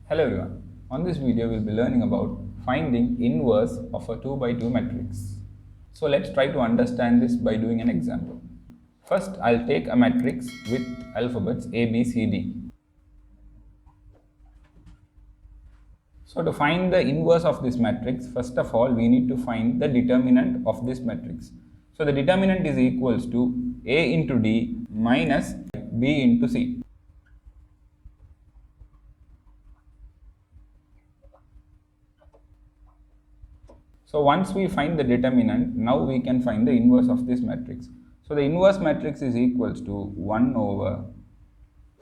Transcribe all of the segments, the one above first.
Hello everyone. On this video we'll be learning about finding inverse of a 2 by 2 matrix. So let's try to understand this by doing an example. First I'll take a matrix with alphabets A, B, C, D. So to find the inverse of this matrix, first of all we need to find the determinant of this matrix. So the determinant is equals to A into D minus B into C. So once we find the determinant, now we can find the inverse of this matrix. So the inverse matrix is equals to 1 over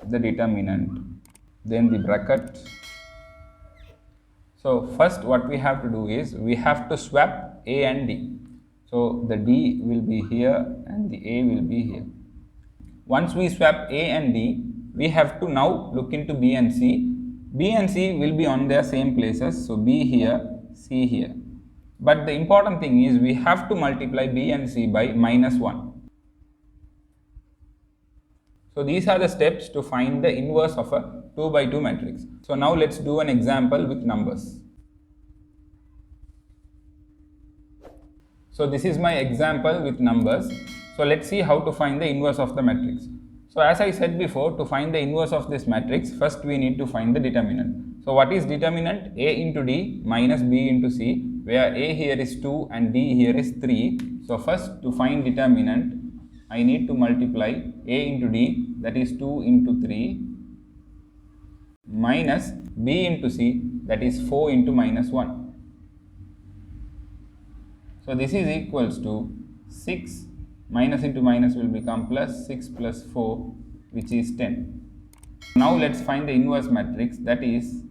the determinant, then the bracket. So first what we have to do is, we have to swap A and D. So the D will be here and the A will be here. Once we swap A and D, we have to now look into B and C. B and C will be on their same places, so B here, C here. But the important thing is, we have to multiply B and C by minus 1. So these are the steps to find the inverse of a 2 by 2 matrix. So now let's do an example with numbers. So this is my example with numbers. So let's see how to find the inverse of the matrix. So as I said before, to find the inverse of this matrix, first we need to find the determinant. So what is determinant? A into D minus B into C, where A here is 2 and D here is 3. So first, to find determinant, I need to multiply A into D, that is 2 into 3, minus B into C, that is 4 into minus 1. So this is equals to 6, minus into minus will become plus, 6 plus 4, which is 10. Now let's find the inverse matrix, that is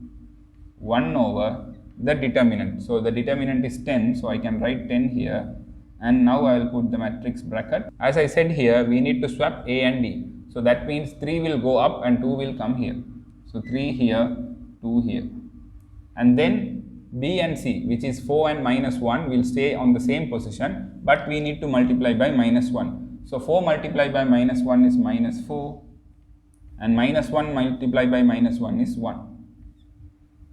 1 over the determinant. So the determinant is 10, so I can write 10 here, and now I will put the matrix bracket. As I said here, we need to swap A and D. So that means 3 will go up and 2 will come here. So 3 here, 2 here. And then B and C, which is 4 and minus 1, will stay on the same position, but we need to multiply by minus 1. So 4 multiplied by minus 1 is minus 4, and minus 1 multiplied by minus 1 is 1.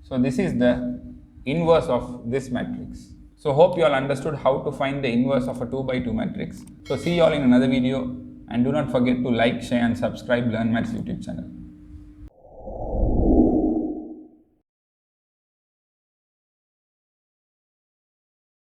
So this is the inverse of this matrix. So hope you all understood how to find the inverse of a 2 by 2 matrix. So see you all in another video, and do not forget to like, share and subscribe Learn Maths YouTube channel.